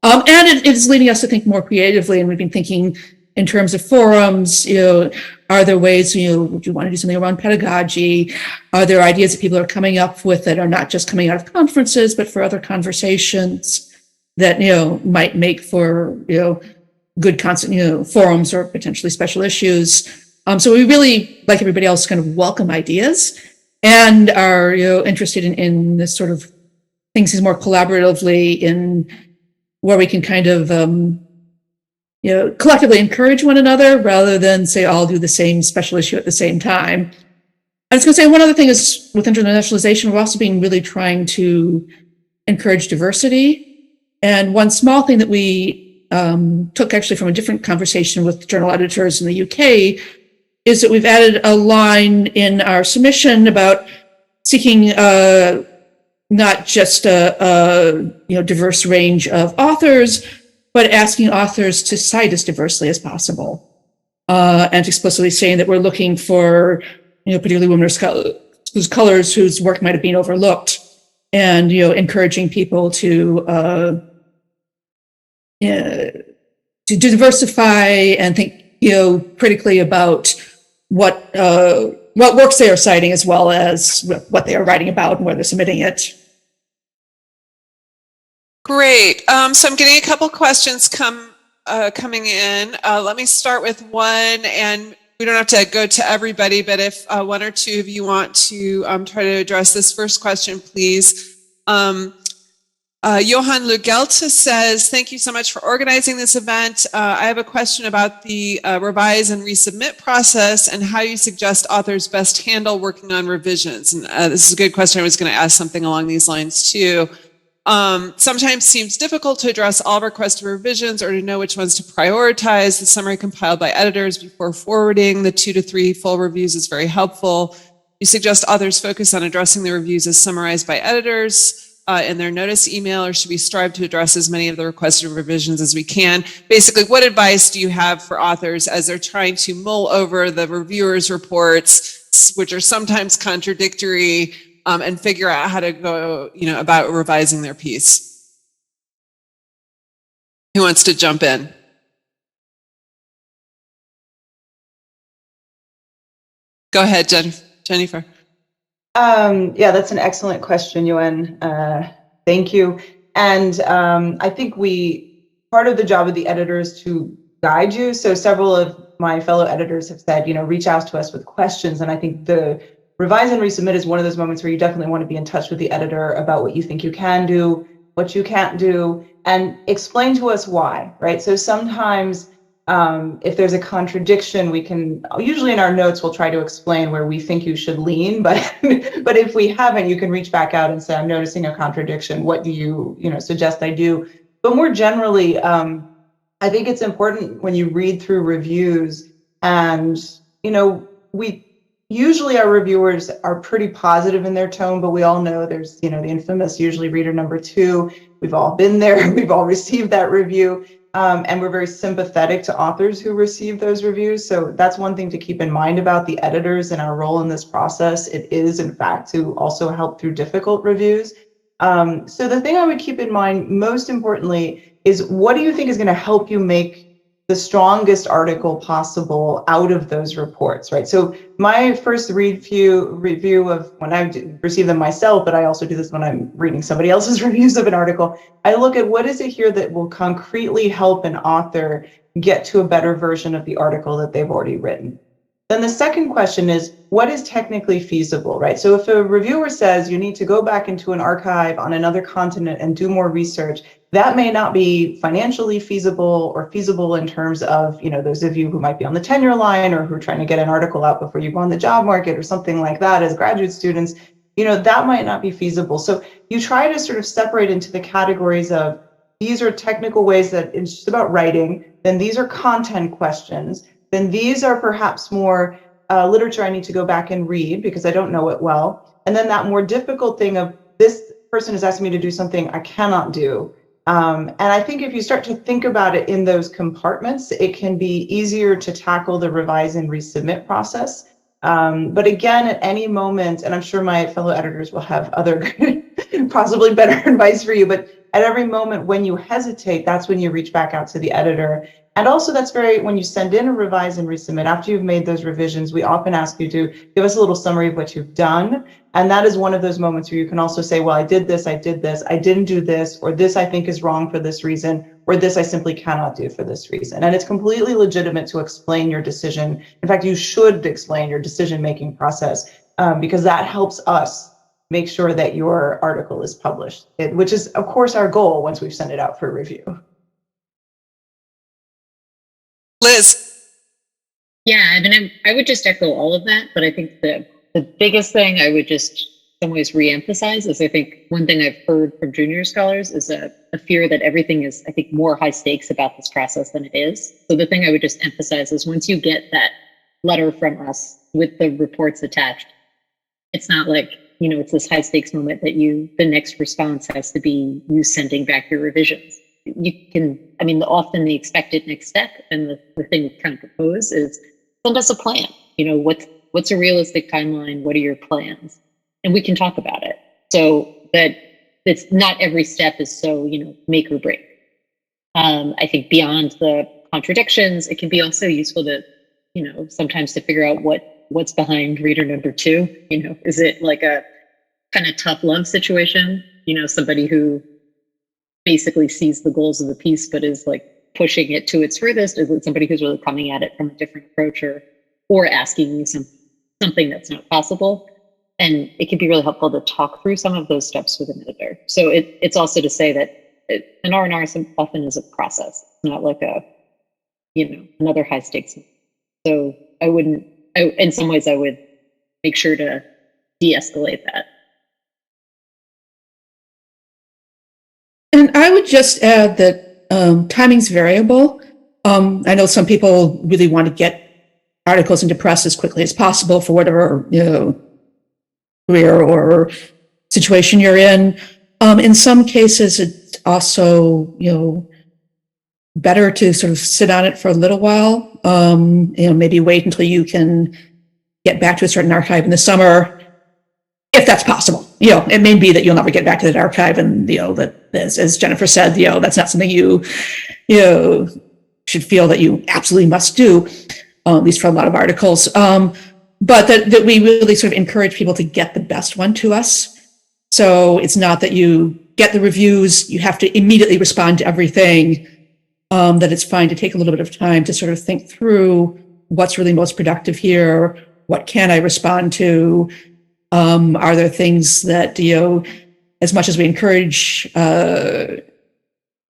And it is leading us to think more creatively. And we've been thinking in terms of forums, are there ways, would you want to do something around pedagogy? Are there ideas that people are coming up with that are not just coming out of conferences, but for other conversations that, might make for, good forums or potentially special issues. So we really, like everybody else, kind of welcome ideas and are interested in this sort of things more collaboratively, in where we can kind of collectively encourage one another rather than say all do the same special issue at the same time. I was going to say one other thing is with internationalization, we're also really trying to encourage diversity. And one small thing that we took actually from a different conversation with journal editors in the UK is that we've added a line in our submission about seeking not just a diverse range of authors, but asking authors to cite as diversely as possible, and explicitly saying that we're looking for particularly women whose colors whose work might have been overlooked, and encouraging people to diversify and think critically about what works they are citing, as well as what they are writing about and where they're submitting it. Great. So I'm getting a couple questions coming in. Let me start with one, and we don't have to go to everybody, but if one or two of you want to try to address this first question, please. Johan Lugelta says, thank you so much for organizing this event. I have a question about the revise and resubmit process and how you suggest authors best handle working on revisions. And this is a good question. I was going to ask something along these lines too. Sometimes seems difficult to address all requested revisions or to know which ones to prioritize. The summary compiled by editors before forwarding the 2 to 3 full reviews is very helpful. You suggest authors focus on addressing the reviews as summarized by editors in their notice email, or should we strive to address as many of the requested revisions as we can? Basically, what advice do you have for authors as they're trying to mull over the reviewers' reports, which are sometimes contradictory, and figure out how to go, about revising their piece? Who wants to jump in? Go ahead, Jennifer. Yeah, that's an excellent question, Yuen. Thank you. And I think part of the job of the editor is to guide you. So several of my fellow editors have said, reach out to us with questions. And I think the revise and resubmit is one of those moments where you definitely want to be in touch with the editor about what you think you can do, what you can't do, and explain to us why, right? So sometimes if there's a contradiction, we can, usually in our notes, we'll try to explain where we think you should lean, but if we haven't, you can reach back out and say, I'm noticing a contradiction. What do you suggest I do? But more generally, I think it's important when you read through reviews, and usually our reviewers are pretty positive in their tone, but we all know there's the infamous usually reader number 2. We've all been there. We've all received that review. And we're very sympathetic to authors who receive those reviews. So that's one thing to keep in mind about the editors and our role in this process. It is, in fact, to also help through difficult reviews. So the thing I would keep in mind most importantly is, what do you think is going to help you make the strongest article possible out of those reports, right? So my first review of, when I receive them myself, but I also do this when I'm reading somebody else's reviews of an article, I look at what is it here that will concretely help an author get to a better version of the article that they've already written. Then the second question is, what is technically feasible, right? So if a reviewer says you need to go back into an archive on another continent and do more research, that may not be financially feasible or feasible in terms of, those of you who might be on the tenure line or who are trying to get an article out before you go on the job market or something like that as graduate students, that might not be feasible. So you try to sort of separate into the categories of, these are technical ways that it's just about writing, then these are content questions, then these are perhaps more literature I need to go back and read because I don't know it well. And then that more difficult thing of, this person is asking me to do something I cannot do. And I think if you start to think about it in those compartments, it can be easier to tackle the revise and resubmit process. But again, at any moment, and I'm sure my fellow editors will have other possibly better advice for you, but at every moment when you hesitate, that's when you reach back out to the editor. And also when you send in a revise and resubmit, after you've made those revisions, we often ask you to give us a little summary of what you've done. And that is one of those moments where you can also say, well, I did this, I didn't do this, or this I think is wrong for this reason, or this I simply cannot do for this reason. And it's completely legitimate to explain your decision. In fact, you should explain your decision-making process because that helps us make sure that your article is published, which is, of course, our goal once we've sent it out for review. Liz. Yeah, I would just echo all of that, but I think the biggest thing I would just in some ways reemphasize is, I think one thing I've heard from junior scholars is a fear that everything is, I think, more high stakes about this process than it is. So the thing I would just emphasize is, once you get that letter from us with the reports attached, it's not like, it's this high stakes moment that the next response has to be you sending back your revisions. You can, often the expected next step and the thing we kind of propose is, send us a plan. What's a realistic timeline? What are your plans? And we can talk about it. So that it's not every step is so, make or break. I think beyond the contradictions, it can be also useful to, sometimes to figure out what's behind reader number 2. Is it like a kind of tough love situation? Somebody who basically sees the goals of the piece, but is like pushing it to its furthest? Is it somebody who's really coming at it from a different approach, or asking you something that's not possible? And it can be really helpful to talk through some of those steps with an editor. So it's also to say that an R&R often is a process, not like another high stakes. So in some ways I would make sure to de-escalate that. And I would just add that timing's variable. I know some people really want to get articles into press as quickly as possible for whatever, career or situation you're in. In some cases, it's also, better to sort of sit on it for a little while. Maybe wait until you can get back to a certain archive in the summer, if that's possible. It may be that you'll never get back to that archive, and that, as Jennifer said, that's not something you should feel that you absolutely must do, at least for a lot of articles. But that we really sort of encourage people to get the best one to us. So it's not that you get the reviews, you have to immediately respond to everything. That it's fine to take a little bit of time to sort of think through what's really most productive here. What can I respond to? Are there things that, as much as we encourage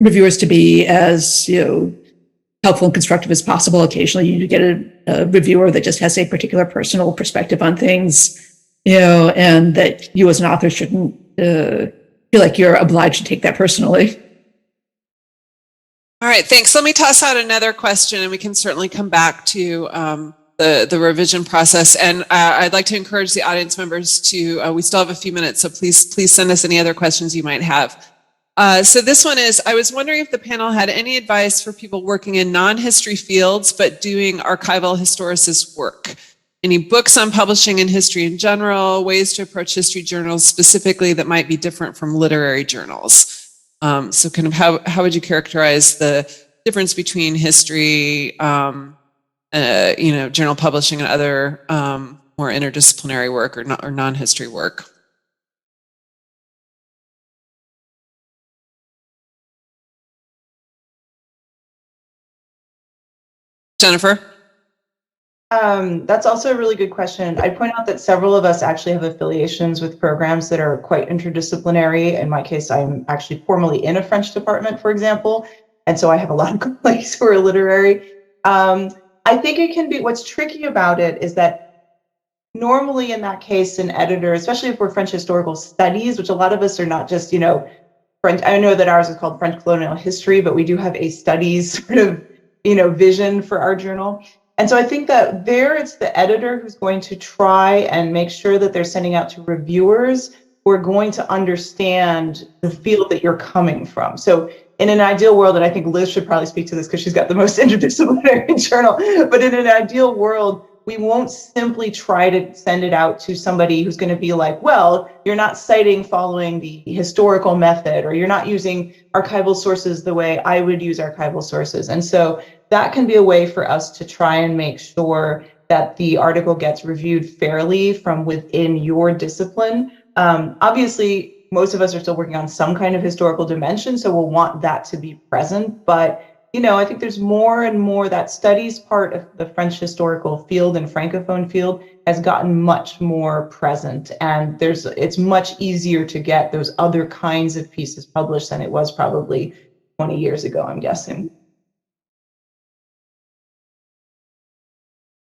reviewers to be as, helpful and constructive as possible, occasionally you get a reviewer that just has a particular personal perspective on things, and that you as an author shouldn't feel like you're obliged to take that personally. All right, thanks. Let me toss out another question, and we can certainly come back to the revision process. And I'd like to encourage the audience members to, we still have a few minutes, so please send us any other questions you might have. So this one is, I was wondering if the panel had any advice for people working in non-history fields, but doing archival historicist work. Any books on publishing and history in general, ways to approach history journals specifically that might be different from literary journals. So kind of how would you characterize the difference between history, journal publishing and other more interdisciplinary work or non-history work? Jennifer? That's also a really good question. I'd point out that several of us actually have affiliations with programs that are quite interdisciplinary. In my case, I'm actually formally in a French department, for example. And so I have a lot of colleagues who are literary. I think it can be, what's tricky about it is that normally in that case, an editor, especially if we're French historical studies, which a lot of us are not just, French, I know that ours is called French colonial history, but we do have a studies sort of, vision for our journal. And so I think that it's the editor who's going to try and make sure that they're sending out to reviewers who are going to understand the field that you're coming from. So in an ideal world, and I think Liz should probably speak to this because she's got the most interdisciplinary journal, but in an ideal world, we won't simply try to send it out to somebody who's going to be like, well, you're not citing following the historical method, or you're not using archival sources the way I would use archival sources. And so that can be a way for us to try and make sure that the article gets reviewed fairly from within your discipline. Obviously, most of us are still working on some kind of historical dimension, so we'll want that to be present. But I think there's more and more that studies part of the French historical field and Francophone field has gotten much more present. And it's much easier to get those other kinds of pieces published than it was probably 20 years ago, I'm guessing.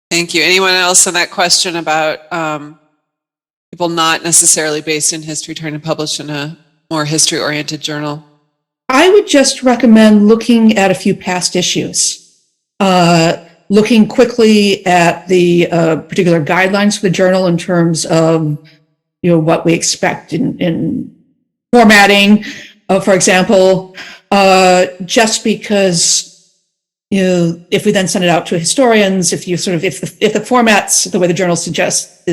Thank you. Anyone else on that question about people not necessarily based in history trying to publish in a more history-oriented journal? I would just recommend looking at a few past issues, looking quickly at the particular guidelines for the journal in terms of, what we expect in formatting, for example, just because, if we then send it out to historians, if the formats, the way the journal suggests,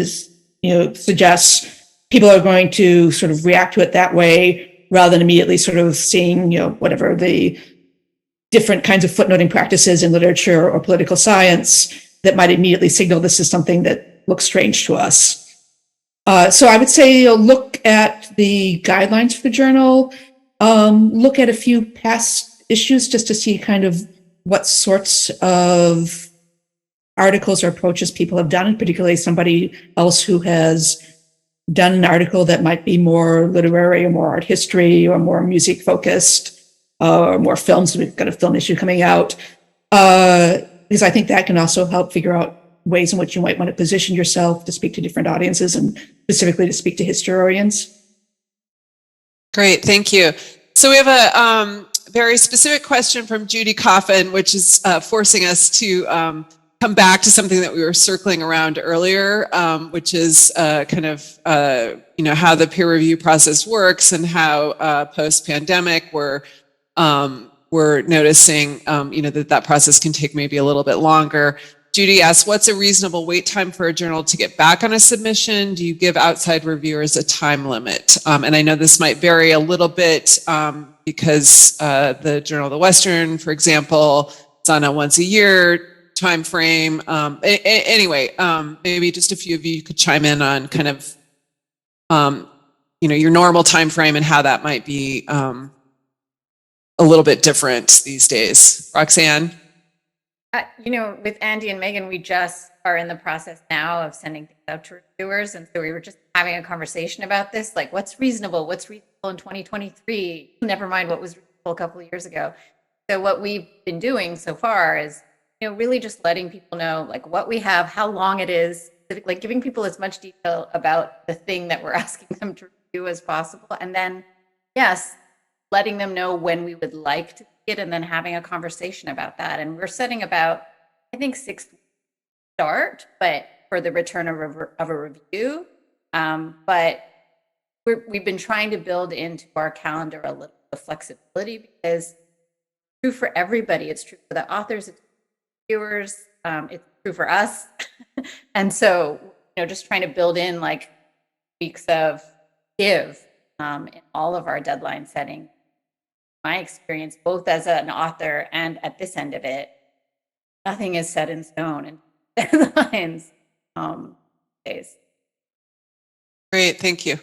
people are going to sort of react to it that way, rather than immediately sort of seeing, whatever the different kinds of footnoting practices in literature or political science that might immediately signal this is something that looks strange to us. So I would say look at the guidelines for the journal, look at a few past issues just to see kind of what sorts of articles or approaches people have done, and particularly somebody else who has done an article that might be more literary or more art history or more music focused or more films. We've got a film issue coming out, because I think that can also help figure out ways in which you might want to position yourself to speak to different audiences and specifically to speak to historians. Great, thank you. So we have a very specific question from Judy Coffin, which is forcing us to come back to something that we were circling around earlier, which is kind of how the peer review process works and how post-pandemic we're noticing that process can take maybe a little bit longer. Judy asks, what's a reasonable wait time for a journal to get back on a submission? Do you give outside reviewers a time limit? And I know this might vary a little bit because the Journal of the Western, for example, it's on a once a year time frame. Anyway, maybe just a few of you could chime in on kind of your normal time frame and how that might be a little bit different these days. Roxanne? With Andy and Megan, we just are in the process now of sending things out to reviewers. And so we were just having a conversation about this, like what's reasonable in 2023, never mind what was reasonable a couple of years ago. So what we've been doing so far is, really just letting people know like what we have, how long it is, like giving people as much detail about the thing that we're asking them to review as possible. And then, yes, letting them know when we would like to it, and then having a conversation about that. And we're setting about, I think, 6 start, but for the return of a review. But we've been trying to build into our calendar a little bit of flexibility because it's true for everybody. It's true for the authors, it's true for viewers, it's true for us. And so, just trying to build in like weeks of give in all of our deadline setting. My experience, both as an author and at this end of it, nothing is set in stone and deadlines days. Great, thank you.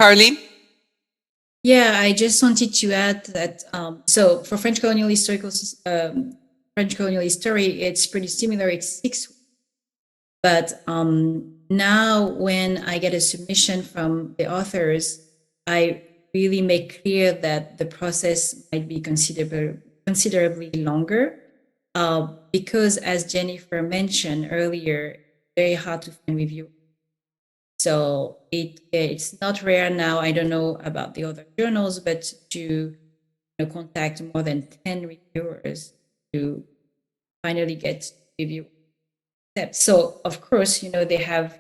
Caroline? Yeah, I just wanted to add that, so for French colonial history, it's pretty similar, it's 6 weeks. But now when I get a submission from the authors, I really make clear that the process might be considerably longer because, as Jennifer mentioned earlier, it's very hard to find reviewers. So it's not rare now, I don't know about the other journals, but to contact more than 10 reviewers to finally get review. So, of course, they have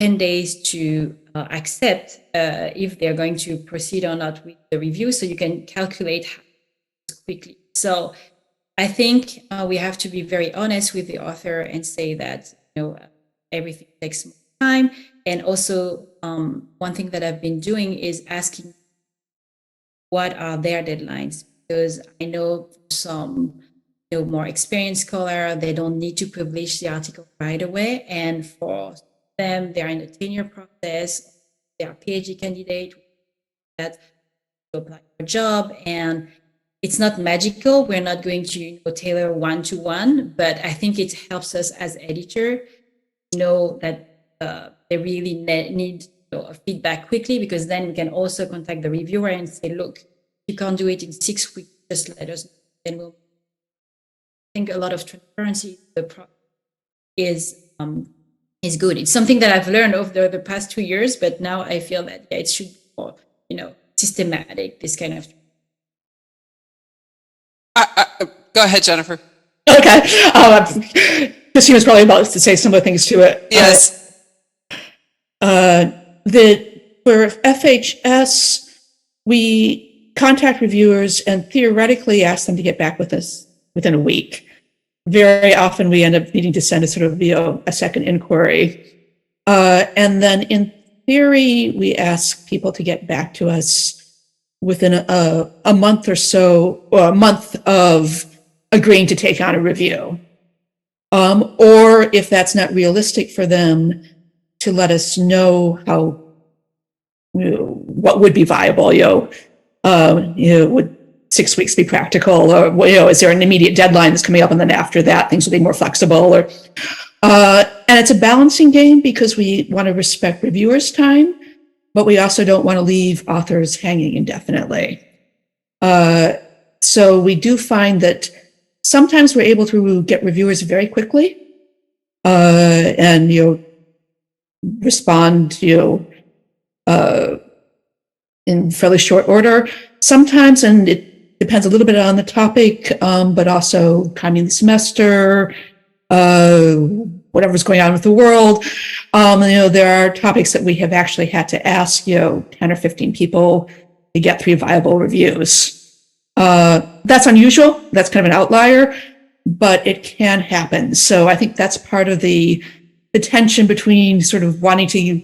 10 days to accept if they're going to proceed or not with the review. So you can calculate quickly. So I think we have to be very honest with the author and say that everything takes more time. And also one thing that I've been doing is asking what are their deadlines, because I know some more experienced scholar, they don't need to publish the article right away. And for them, they're in a tenure process, they're a PhD candidate that to apply for a job, and it's not magical. We're not going to tailor one-to-one, but I think it helps us as editor know that they really need feedback quickly, because then we can also contact the reviewer and say, look, you can't do it in 6 weeks, just let us know. Then we'll think a lot of transparency is good. It's something that I've learned over the past 2 years, but now I feel that it should be more, systematic, this kind of. Go ahead, Jennifer. Okay. Christina's probably about to say some of the things to it. Yes. For FHS, we contact reviewers and theoretically ask them to get back with us within a week. Very often we end up needing to send a sort of a second inquiry. And then in theory, we ask people to get back to us within a month or so, or a month of agreeing to take on a review. Or if that's not realistic for them, to let us know how, what would be viable, would 6 weeks be practical, or is there an immediate deadline that's coming up, and then after that things will be more flexible, or and it's a balancing game because we want to respect reviewers' time, but we also don't want to leave authors hanging indefinitely. So we do find that sometimes we're able to get reviewers very quickly and respond in fairly short order sometimes, and it depends a little bit on the topic, but also timing the semester, whatever's going on with the world. There are topics that we have actually had to ask, 10 or 15 people to get 3 viable reviews. That's unusual. That's kind of an outlier, but it can happen. So I think that's part of the tension between sort of wanting to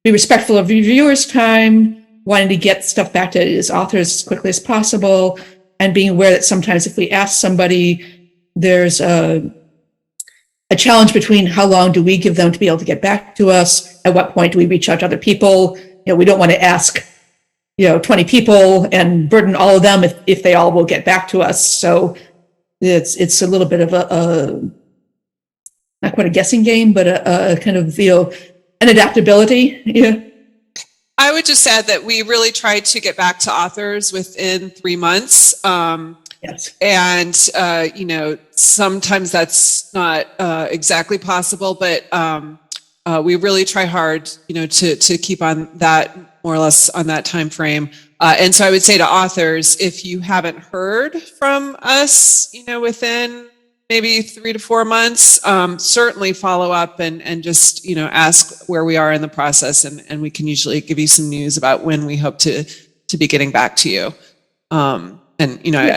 be respectful of reviewers' time, wanting to get stuff back to his authors as quickly as possible, and being aware that sometimes if we ask somebody, there's a challenge between how long do we give them to be able to get back to us, at what point do we reach out to other people. We don't want to ask 20 people and burden all of them if they all will get back to us. So it's a little bit of a not quite a guessing game, but a kind of an adaptability. Yeah. I would just add that we really tried to get back to authors within 3 months. Yes. And, sometimes that's not exactly possible, but we really try hard, to keep on that, more or less on that time frame. And so I would say to authors, if you haven't heard from us, within maybe 3 to 4 months, certainly follow up and just, ask where we are in the process. And we can usually give you some news about when we hope to be getting back to you. I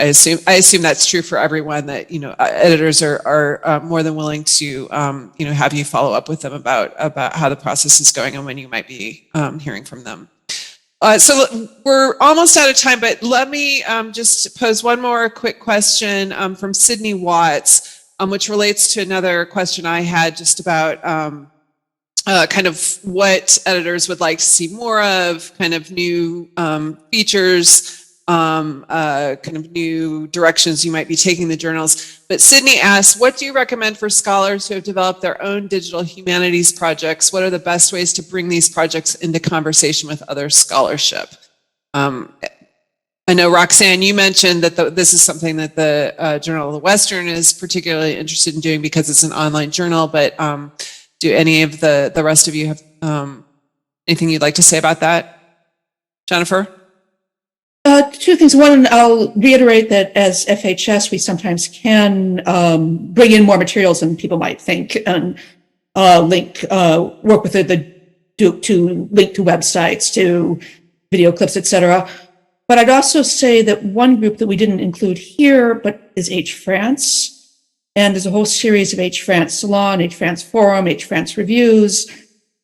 assume that's true for everyone, that, editors are more than willing to, have you follow up with them about how the process is going and when you might be hearing from them. So we're almost out of time, but let me just pose one more quick question from Sydney Watts, which relates to another question I had just about kind of what editors would like to see more of, kind of new features, kind of new directions you might be taking the journals. But Sydney asks, what do you recommend for scholars who have developed their own digital humanities projects? What are the best ways to bring these projects into conversation with other scholarship? I know, Roxanne, you mentioned that this is something that the Journal of the Western is particularly interested in doing because it's an online journal, but do any of the rest of you have anything you'd like to say about that? Jennifer? 2 things. One, I'll reiterate that as FHS, we sometimes can bring in more materials than people might think, and work with the Duke to link to websites, to video clips, etc. But I'd also say that one group that we didn't include here, but is H France. And there's a whole series of H France Salon, H France Forum, H France Reviews.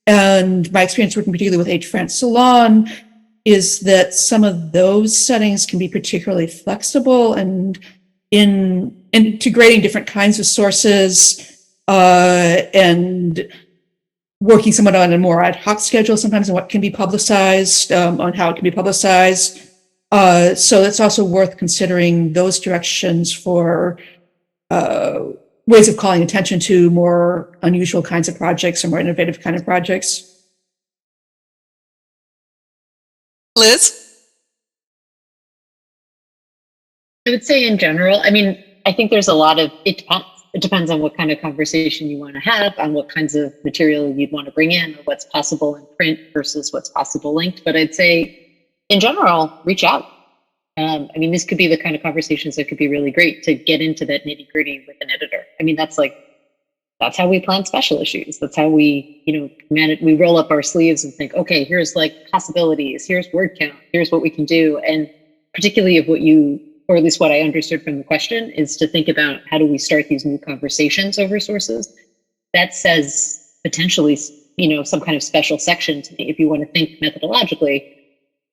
And my experience working particularly with H France Salon is that some of those settings can be particularly flexible and in integrating different kinds of sources and working somewhat on a more ad hoc schedule sometimes on what can be publicized, on how it can be publicized. So it's also worth considering those directions for ways of calling attention to more unusual kinds of projects or more innovative kind of projects. Liz? I would say in general, I think there's a lot of, it depends on what kind of conversation you want to have, on what kinds of material you'd want to bring in, or what's possible in print versus what's possible linked. But I'd say in general, reach out. This could be the kind of conversations that could be really great to get into that nitty gritty with an editor. That's how we plan special issues. That's how we, we roll up our sleeves and think, okay, here's like possibilities, here's word count, here's what we can do. And particularly of what you, or at least what I understood from the question, is to think about how do we start these new conversations over sources. That says potentially, some kind of special section to me. If you want to think methodologically,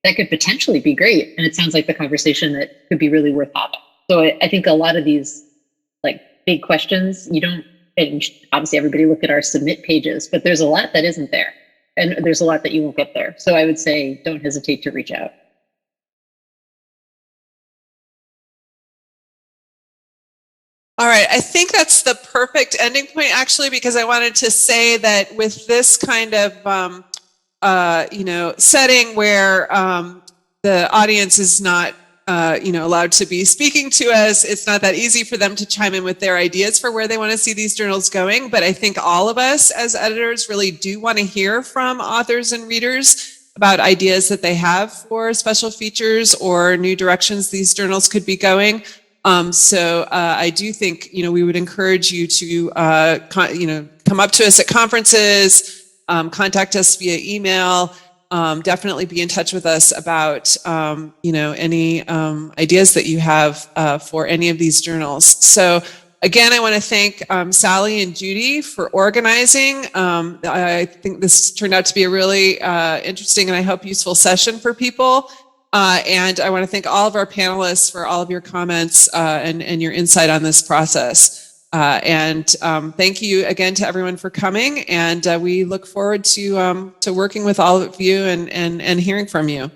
that could potentially be great. And it sounds like the conversation that could be really worth having. So I think a lot of these like big questions, and obviously everybody look at our submit pages, but there's a lot that isn't there. And there's a lot that you won't get there. So I would say, don't hesitate to reach out. All right, I think that's the perfect ending point, actually, because I wanted to say that with this kind of, setting where the audience is not, allowed to be speaking to us, it's not that easy for them to chime in with their ideas for where they want to see these journals going. But I think all of us as editors really do want to hear from authors and readers. about ideas that they have for special features or new directions these journals could be going. So I do think, we would encourage you to, come up to us at conferences, contact us via email, definitely be in touch with us about, any ideas that you have for any of these journals. So again, I want to thank Sally and Judy for organizing. I think this turned out to be a really interesting and I hope useful session for people. And I want to thank all of our panelists for all of your comments and your insight on this process. And thank you again to everyone for coming. And we look forward to working with all of you and hearing from you.